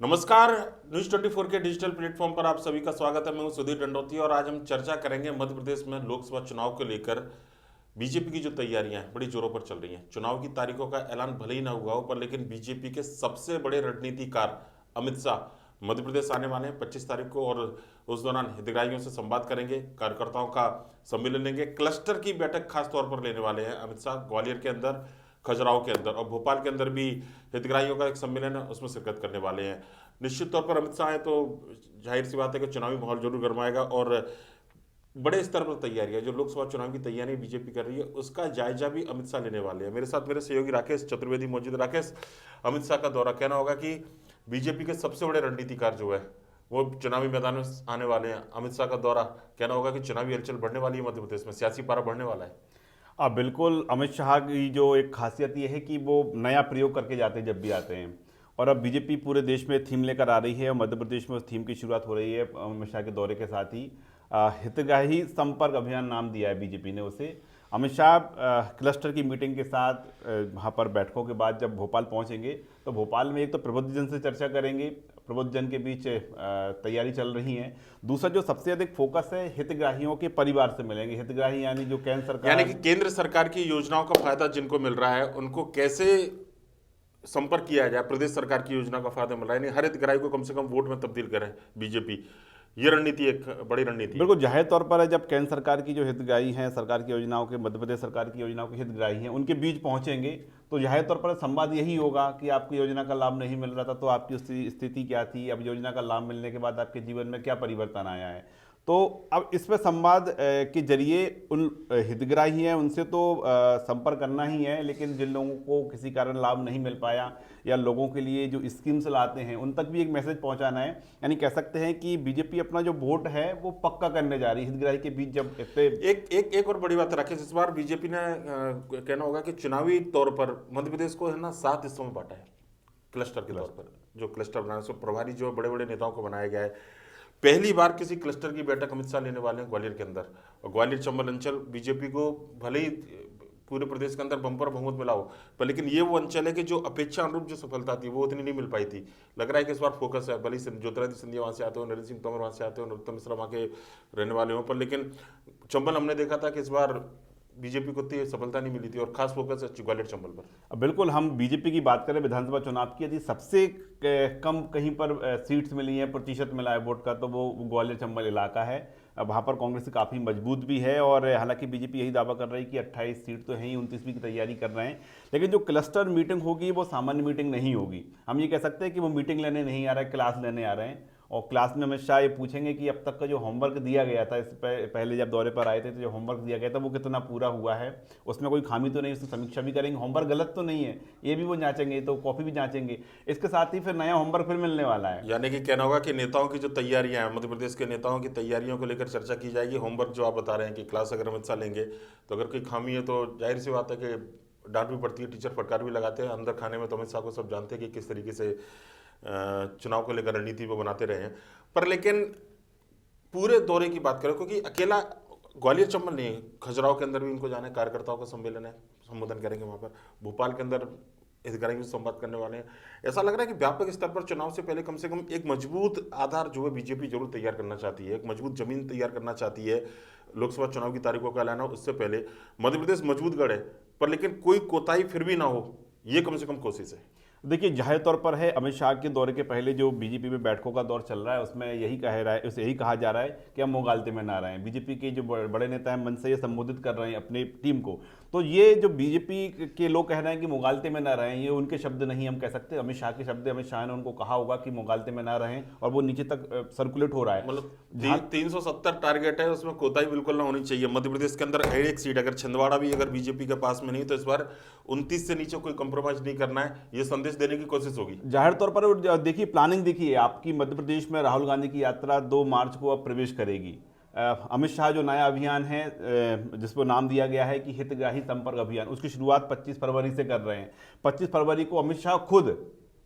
नमस्कार। न्यूज 24 के digital platform पर आप सभी का स्वागत है। मैं हूं सुधीर दंडोती और आज हम चर्चा करेंगे मध्य प्रदेश में लोकसभा चुनाव को लेकर बीजेपी की जो तैयारियां हैं बड़ी जोरों पर चल रही हैं। चुनाव की तारीखों का ऐलान भले ही ना हुआ हो, पर लेकिन बीजेपी के सबसे बड़े रणनीतिकार अमित शाह मध्य प्रदेश आने वाले हैं 25 तारीख को, और उस दौरान हितग्राहियों से संवाद करेंगे, कार्यकर्ताओं का सम्मेलन लेंगे। क्लस्टर की बैठक खास तौर पर लेने वाले हैं अमित शाह। ग्वालियर के अंदर, खजुराहो के अंदर और भोपाल के अंदर भी हितग्राहियों का एक सम्मेलन है, उसमें शिरकत करने वाले हैं। निश्चित तौर पर अमित शाह है तो जाहिर सी बात है कि चुनावी माहौल जरूर गर्माएगा और बड़े स्तर पर तैयारियां जो लोकसभा चुनाव की तैयारी बीजेपी कर रही है उसका जायजा भी अमित शाह लेने वाले हैं। मेरे साथ मेरे सहयोगी राकेश चतुर्वेदी मौजूद। राकेश, अमित शाह का दौरा, कहना होगा कि बीजेपी के सबसे बड़े रणनीतिकार जो है वो चुनावी मैदान में आने वाले हैं। अमित शाह का दौरा, कहना होगा कि चुनावी हलचल बढ़ने वाली है मध्य प्रदेश में, सियासी पारा बढ़ने वाला है। बिल्कुल। अमित शाह की जो एक खासियत ये है कि वो नया प्रयोग करके जाते हैं जब भी आते हैं। और अब बीजेपी पूरे देश में थीम लेकर आ रही है और मध्य प्रदेश में उस थीम की शुरुआत हो रही है अमित शाह के दौरे के साथ ही। हितग्राही संपर्क अभियान नाम दिया है बीजेपी ने उसे। अमित शाह क्लस्टर की मीटिंग के साथ वहाँ पर बैठकों के बाद जब भोपाल पहुँचेंगे तो भोपाल में एक तो प्रबुद्धजन से चर्चा करेंगे, प्रबुद्धजन के बीच तैयारी चल रही है। दूसरा जो सबसे अधिक फोकस है, हितग्राहियों के परिवार से मिलेंगे। हितग्राही यानी जो केंद्र सरकार, यानी कि केंद्र सरकार की योजनाओं का फायदा जिनको मिल रहा है उनको कैसे संपर्क किया जाए, प्रदेश सरकार की योजना का फायदा मिल रहा है, यानी हर हितग्राही को कम से कम वोट में तब्दील करें बीजेपी। ये रणनीति एक बड़ी रणनीति है। बिल्कुल जाहिर तौर पर है जब केंद्र सरकार की जो हितग्राही हैं, सरकार की योजनाओं के, मध्य प्रदेश सरकार की योजनाओं के हितग्राही हैं, उनके बीच पहुंचेंगे तो जाहिर तौर पर संवाद यही होगा कि आपकी योजना का लाभ नहीं मिल रहा था तो आपकी स्थिति क्या थी, अब योजना का लाभ मिलने के बाद आपके जीवन में क्या परिवर्तन आया है। तो अब इस पर संवाद के जरिए उन हितग्राही हैं उनसे तो संपर्क करना ही है, लेकिन जिन लोगों को किसी कारण लाभ नहीं मिल पाया या लोगों के लिए जो स्कीम्स लाते हैं उन तक भी एक मैसेज पहुंचाना है। यानी कह सकते हैं कि बीजेपी अपना जो वोट है वो पक्का करने जा रही है हितग्राही के बीच। जब एक और बड़ी बात रखें, इस बार बीजेपी ने कहना होगा कि चुनावी तौर पर मध्य प्रदेश को है ना 7 हिस्सों में बांटा है। क्लस्टर के तौर पर जो क्लस्टर बनाए उसको प्रभारी जो बड़े बड़े नेताओं को बनाया गया है। पहली बार किसी क्लस्टर की बैठक अमित शाह लेने वाले हैं ग्वालियर के अंदर, और ग्वालियर चंबल अंचल बीजेपी को भले ही पूरे प्रदेश के अंदर बम्पर बहुमत मिला हो, पर लेकिन ये वो अंचल है कि जो अपेक्षा अनुरूप जो सफलता थी वो उतनी नहीं मिल पाई थी। लग रहा है कि इस बार फोकस है, भले ही ज्योतिरादित्य सिंधिया वहाँ से आते हो, नरेंद्र सिंह तोमर वहाँ से आते हो, नरोत्तम मिश्रा वहाँ के रहने वाले हों, पर लेकिन चंबल हमने देखा था कि इस बार बीजेपी को इतनी सफलता नहीं मिली थी और खास फोकस है ग्वालियर चंबल पर। बिल्कुल, हम बीजेपी की बात करें विधानसभा चुनाव की, यदि सबसे कम कहीं पर सीट्स मिली हैं, प्रतिशत मिला है वोट का, तो वो ग्वालियर चंबल इलाका है। वहाँ पर कांग्रेस काफ़ी मजबूत भी है और हालांकि बीजेपी यही दावा कर रही है कि 28 सीट तो है ही, 29वीं की तैयारी कर रहे हैं। लेकिन जो क्लस्टर मीटिंग होगी वो सामान्य मीटिंग नहीं होगी। हम ये कह सकते हैं कि वो मीटिंग लेने नहीं आ रहा है, क्लास लेने आ रहे हैं। और क्लास में अमित शाह ये पूछेंगे कि अब तक का जो होमवर्क दिया गया था, इस पहले जब दौरे पर आए थे तो जो होमवर्क दिया गया था वो कितना पूरा हुआ है, उसमें कोई खामी तो नहीं, उसकी समीक्षा भी करेंगे। होमवर्क गलत तो नहीं है ये भी वो जांचेंगे, तो कॉपी भी जांचेंगे। इसके साथ ही फिर नया होमवर्क फिर मिलने वाला है। यानी कि कहना होगा कि नेताओं की जो तैयारियां हैं, मध्य प्रदेश के नेताओं की तैयारियों को लेकर चर्चा की जाएगी। होमवर्क जो आप बता रहे हैं कि क्लास अगर अमित शाह लेंगे तो अगर कोई खामी है तो जाहिर सी बात है कि डांट भी पड़ती है, टीचर फटकार भी लगाते हैं। अंदर खाने में तो अमित शाह को सब जानते हैं कि किस तरीके से चुनाव को लेकर रणनीति वो बनाते रहे हैं। पर लेकिन पूरे दौरे की बात करें, क्योंकि अकेला ग्वालियर चंबल नहीं है, खजुराहो के अंदर भी उनको जाना है, कार्यकर्ताओं का सम्मेलन है, संबोधन करेंगे वहाँ पर। भोपाल के अंदर हितग्राहियों से संवाद करने वाले हैं। ऐसा लग रहा है कि व्यापक स्तर पर चुनाव से पहले कम से कम एक मजबूत आधार जो है बीजेपी जरूर तैयार करना चाहती है, एक मजबूत जमीन तैयार करना चाहती है। लोकसभा चुनाव की तारीखों का ऐलान हो उससे पहले मध्य प्रदेश मजबूत गढ़ है, पर लेकिन कोई कोताही फिर भी ना हो, ये कम से कम कोशिश है। देखिए, जाहिर तौर पर है अमित शाह के दौरे के पहले जो बीजेपी में बैठकों का दौर चल रहा है उसमें यही कहा जा रहा है कि हम मुगालते में ना रहें। बीजेपी के जो बड़े नेता हैं मन से ये संबोधित कर रहे हैं अपनी टीम को। तो ये जो बीजेपी के लोग कह रहे हैं कि मुगालते में ना रहें, ये उनके शब्द नहीं हम कह सकते, अमित शाह के शब्द। अमित शाह ने उनको कहा होगा कि मुगालते में ना रहें और वो नीचे तक सर्कुलेट हो रहा है। मतलब 370 टारगेट है, उसमें कोताही बिल्कुल ना होनी चाहिए। मध्य प्रदेश के अंदर एक सीट अगर छिंदवाड़ा भी अगर बीजेपी के पास में नहीं तो इस बार 29 से नीचे कोई कंप्रोमाइज नहीं करना है, ये संदेश देने की कोशिश होगी। जाहिर तौर पर देखिए, प्लानिंग देखिए आपकी, मध्य प्रदेश में राहुल गांधी की यात्रा 2 मार्च को अब प्रवेश करेगी। अमित शाह जो नया अभियान है जिसको नाम दिया गया है कि हितग्राही संपर्क अभियान, उसकी शुरुआत 25 फरवरी से कर रहे हैं। 25 फरवरी को अमित शाह खुद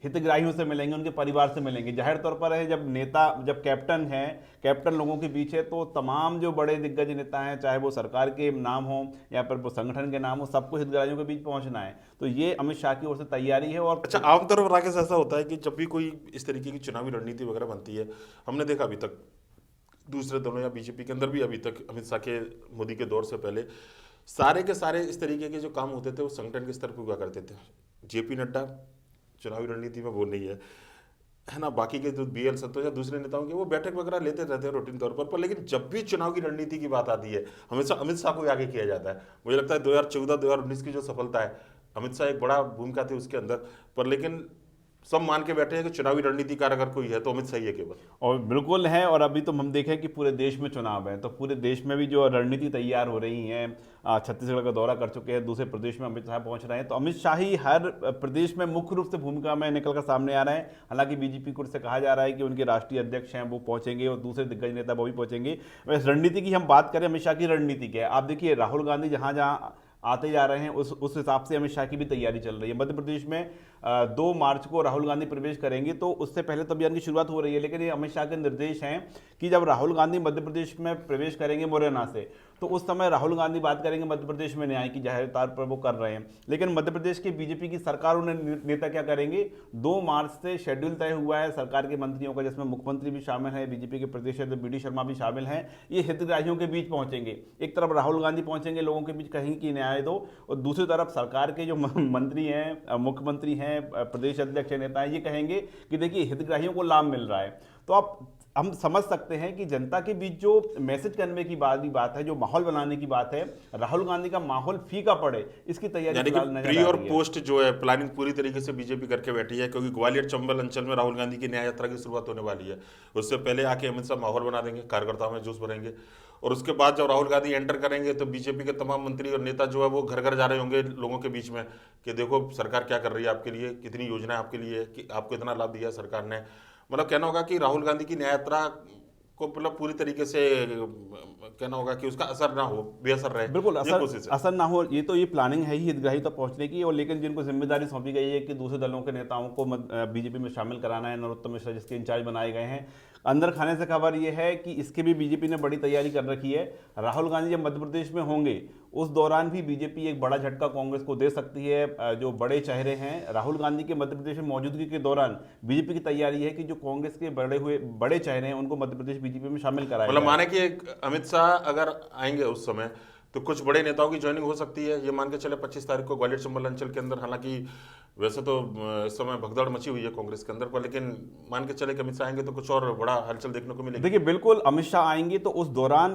हितग्राहियों से मिलेंगे, उनके परिवार से मिलेंगे। जाहिर तौर पर है जब नेता, जब कैप्टन है, कैप्टन लोगों के बीच है, तो तमाम जो बड़े दिग्गज नेता हैं, चाहे वो सरकार के नाम हो या फिर वो संगठन के नाम हो, सबको हितग्राहियों के बीच पहुंचना है। तो ये अमित शाह की ओर से तैयारी है। और अच्छा, आमतौर पर राकेश ऐसा होता है कि जब भी कोई इस तरीके की चुनावी रणनीति वगैरह बनती है, हमने देखा अभी तक दूसरे दलों या बीजेपी के अंदर भी अभी तक अमित शाह के, मोदी के दौर से पहले सारे के सारे इस तरीके के जो काम होते थे वो संगठन के स्तर पर हुआ करते थे। जेपी नड्डा चुनावी रणनीति में वो नहीं है ना, बाकी के जो BL संतोष या दूसरे नेताओं के वो बैठक वगैरह लेते रहते हैं रूटीन तौर पर लेकिन जब भी चुनाव की रणनीति की बात आती है हमेशा अमित शाह को आगे किया जाता है। मुझे लगता है 2014-2019 की जो सफलता है, अमित शाह एक बड़ा भूमिका थी उसके अंदर, पर लेकिन सब मान के बैठे हैं कि चुनावी रणनीतिकार अगर कोई है तो अमित शाह ही है केवल। और बिल्कुल है। और अभी तो हम देखें कि पूरे देश में चुनाव है, तो पूरे देश में भी जो रणनीति तैयार हो रही है, छत्तीसगढ़ का दौरा कर चुके हैं, दूसरे प्रदेश में अमित शाह पहुंच रहे हैं, तो अमित शाह ही हर प्रदेश में मुख्य रूप से भूमिका में निकल कर सामने आ रहे हैं। हालांकि बीजेपी को से कहा जा रहा है कि उनके राष्ट्रीय अध्यक्ष हैं वो पहुंचेंगे और दूसरे दिग्गज नेता वो भी पहुंचेंगे। वैसे रणनीति की हम बात करें, अमित शाह की रणनीति क्या है, आप देखिए राहुल गांधी जहां जहां आते जा रहे हैं उस हिसाब से अमित शाह की भी तैयारी चल रही है। मध्य प्रदेश में 2 मार्च को राहुल गांधी प्रवेश करेंगे, तो उससे पहले तो अभियान की शुरुआत हो रही है, लेकिन ये अमित शाह के निर्देश हैं कि जब राहुल गांधी मध्य प्रदेश में प्रवेश करेंगे मुरैना से, तो उस समय राहुल गांधी बात करेंगे मध्य प्रदेश में न्याय की, जाहिर तौर पर वो कर रहे हैं। लेकिन मध्य प्रदेश की बीजेपी की सरकार, उन्हें नेता क्या करेंगे, 2 मार्च से शेड्यूल तय हुआ है सरकार के मंत्रियों का, जिसमें मुख्यमंत्री भी शामिल है, बीजेपी के प्रदेश अध्यक्ष BD शर्मा भी शामिल हैं। ये हितग्राहियों के बीच पहुंचेंगे, एक तरफ राहुल गांधी पहुंचेंगे, लोगों के बीच कहेंगे कि न्याय दो, और दूसरी तरफ सरकार के जो मंत्री हैं, मुख्यमंत्री हैं, प्रदेश अध्यक्ष नेता हैं, ये कहेंगे कि देखिए हितग्राहियों को लाभ मिल रहा है। तो आप हम समझ सकते हैं कि जनता के बीच जो मैसेज करने की बात है, जो माहौल बनाने की बात है, राहुल गांधी का माहौल फीका पड़े, इसकी तैयारी यानी कि प्री और पोस्ट जो है प्लानिंग पूरी तरीके से बीजेपी करके बैठी है, क्योंकि ग्वालियर चंबल अंचल में राहुल गांधी की न्याय यात्रा की शुरुआत होने वाली है। उससे पहले आके अमित शाह माहौल बना देंगे, कार्यकर्ताओं में जोश भरेंगे, और उसके बाद जब राहुल गांधी एंटर करेंगे तो बीजेपी के तमाम मंत्री और नेता जो है वो घर घर जा रहे होंगे लोगों के बीच में कि देखो सरकार क्या कर रही है आपके लिए, कितनी योजना है आपके लिए, कि आपको इतना लाभ दिया सरकार ने। मतलब कहना होगा कि राहुल गांधी की न्याय यात्रा को मतलब पूरी तरीके से कहना होगा कि उसका असर ना हो, बेअसर रहे। बिल्कुल असर ना हो, ये प्लानिंग है ही हितग्राही तक पहुंचने की। और लेकिन जिनको जिम्मेदारी सौंपी गई है कि दूसरे दलों के नेताओं को बीजेपी में शामिल कराना है, नरोत्तम मिश्रा जिसके इंचार्ज बनाए गए हैं, अंदर खाने से खबर ये है कि इसके भी बीजेपी ने बड़ी तैयारी कर रखी है। राहुल गांधी जब मध्य प्रदेश में होंगे उस दौरान भी बीजेपी एक बड़ा झटका कांग्रेस को दे सकती है। जो बड़े चेहरे हैं राहुल गांधी के मध्य प्रदेश में मौजूदगी के दौरान बीजेपी की तैयारी है कि जो कांग्रेस के बड़े चेहरे हैं उनको मध्य प्रदेश बीजेपी में शामिल कराया। मतलब माने कि अमित शाह अगर आएंगे उस समय तो कुछ बड़े नेताओं की ज्वाइनिंग हो सकती है। ये मान के चले 25 तारीख को ग्वालियर चंबल अंचल के अंदर, हालांकि वैसे तो इस समय भगदड़ मची हुई है कांग्रेस के अंदर पर, लेकिन मान के चले कि अमित शाह आएंगे तो कुछ और बड़ा हलचल देखने को मिलेगी। देखिए बिल्कुल अमित शाह आएंगे तो उस दौरान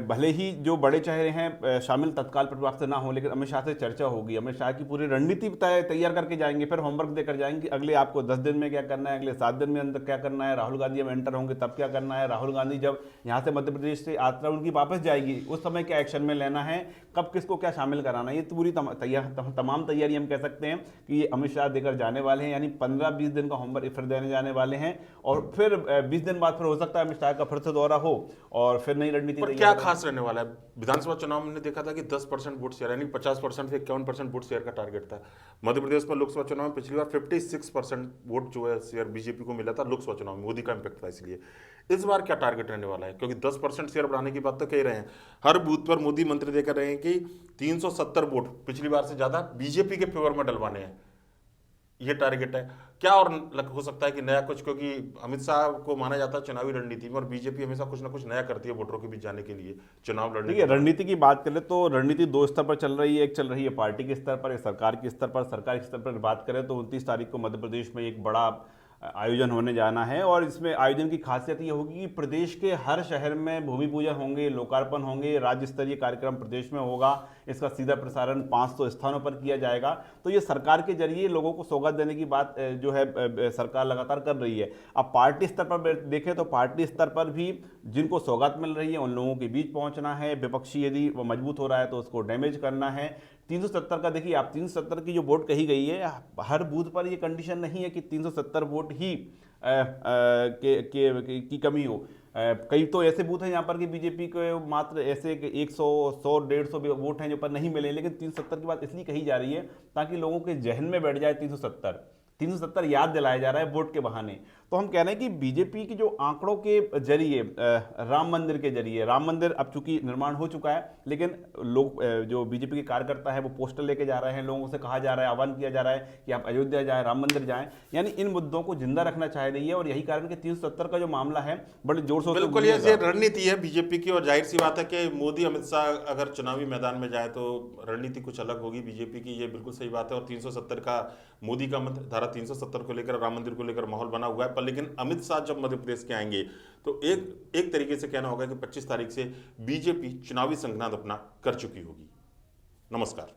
भले ही जो बड़े चेहरे हैं शामिल तत्काल प्रभाव से ना हो, लेकिन अमित शाह से चर्चा होगी। अमित शाह की पूरी रणनीति तैयार करके जाएंगे, फिर होमवर्क देकर जाएंगे अगले आपको 10 दिन में क्या करना है, अगले 7 दिन में अंदर क्या करना है। राहुल गांधी जब एंटर होंगे तब क्या करना है, राहुल गांधी जब यहाँ से मध्य प्रदेश से यात्रा उनकी वापस जाएगी उस समय क्या एक्शन में लेना है, कब किसको क्या शामिल कराना है, ये पूरी तमाम तैयारी हम कह सकते हैं कि ये अमित शाह देकर जाने वाले हैं। यानी 15-20 दिन का होमवर्क फिर देने जाने वाले हैं, और फिर 20 दिन बाद फिर हो सकता है अमित शाह का फिर से दौरा हो और फिर नई रणनीति। पर क्या खास रहने वाला है? विधानसभा चुनाव में देखा था कि 10% वोट शेयर, यानी 50% से 51% वोट शेयर का टारगेट था। मध्य प्रदेश में लोकसभा चुनाव में पिछली बार 56% वोट जो है शेयर बीजेपी को मिला था लोकसभा चुनाव में, मोदी का इंपैक्ट था। इसलिए इस बार क्या टारगेट रहने वाला है? क्योंकि 10% शेयर बढ़ाने की बात तो कह रहे हैं, हर बूथ पर मोदी मंत्री देकर रहे हैं कि 370 वोट पिछली बार से ज्यादा बीजेपी के फेवर में डलवाने हैं, ये टारगेट है। क्या और हो सकता है कि नया कुछ, क्योंकि अमित शाह को माना जाता है चुनावी रणनीति में, और बीजेपी हमेशा कुछ ना कुछ नया करती है वोटरों के बीच जाने के लिए चुनाव लड़ने। देखिए रणनीति की बात करें तो रणनीति 2 स्तर पर चल रही है। एक चल रही है पार्टी के स्तर पर, एक सरकार के स्तर पर। सरकार के स्तर पर बात करें तो 29 तारीख को मध्य प्रदेश में एक बड़ा आयोजन होने जाना है, और इसमें आयोजन की खासियत ये होगी कि प्रदेश के हर शहर में भूमि पूजन होंगे, लोकार्पण होंगे, राज्य स्तरीय कार्यक्रम प्रदेश में होगा। इसका सीधा प्रसारण 500 स्थानों पर किया जाएगा। तो ये सरकार के जरिए लोगों को सौगात देने की बात जो है सरकार लगातार कर रही है। अब पार्टी स्तर पर देखें तो पार्टी स्तर पर भी जिनको सौगात मिल रही है उन लोगों के बीच पहुंचना है। विपक्षी यदि वो मजबूत हो रहा है तो उसको डैमेज करना है। 370 का देखिए आप, 370 की जो वोट कही गई है, हर बूथ पर ये कंडीशन नहीं है कि 370 वोट ही की कमी हो। कई तो ऐसे बूथ हैं यहाँ पर कि बीजेपी को मात्र ऐसे 100-100-150 वोट हैं जो पर नहीं मिले, लेकिन 370 की बात इसलिए कही जा रही है ताकि लोगों के जहन में बैठ जाए 370 370 याद दिलाया जा रहा है वोट के बहाने। तो हम कह रहे हैं कि बीजेपी की जो आंकड़ों के जरिए, राम मंदिर के जरिए, राम मंदिर अब चूंकि निर्माण हो चुका है, लेकिन लोग, जो बीजेपी के कार्यकर्ता है वो पोस्टर लेके जा रहे हैं, लोगों से कहा जा रहा है, आह्वान किया जा रहा है कि आप अयोध्या जाएं, राम मंदिर जाएं, यानी इन मुद्दों को जिंदा रखना चाह रही है। और यही कारण कि 370 का जो मामला है बड़े जोर शोर से बिल्कुल ये गूंजेगा। रणनीति है बीजेपी की, और जाहिर सी बात है कि मोदी अमित शाह अगर चुनावी मैदान में जाए तो रणनीति कुछ अलग होगी बीजेपी की, ये बिल्कुल सही बात है। और 370 का मोदी का मत, धारा 370 को लेकर, राम मंदिर को लेकर माहौल बना हुआ है। पर लेकिन अमित शाह जब मध्य प्रदेश के आएंगे तो एक तरीके से कहना होगा कि 25 तारीख से बीजेपी चुनावी संघनाद अपना कर चुकी होगी। नमस्कार।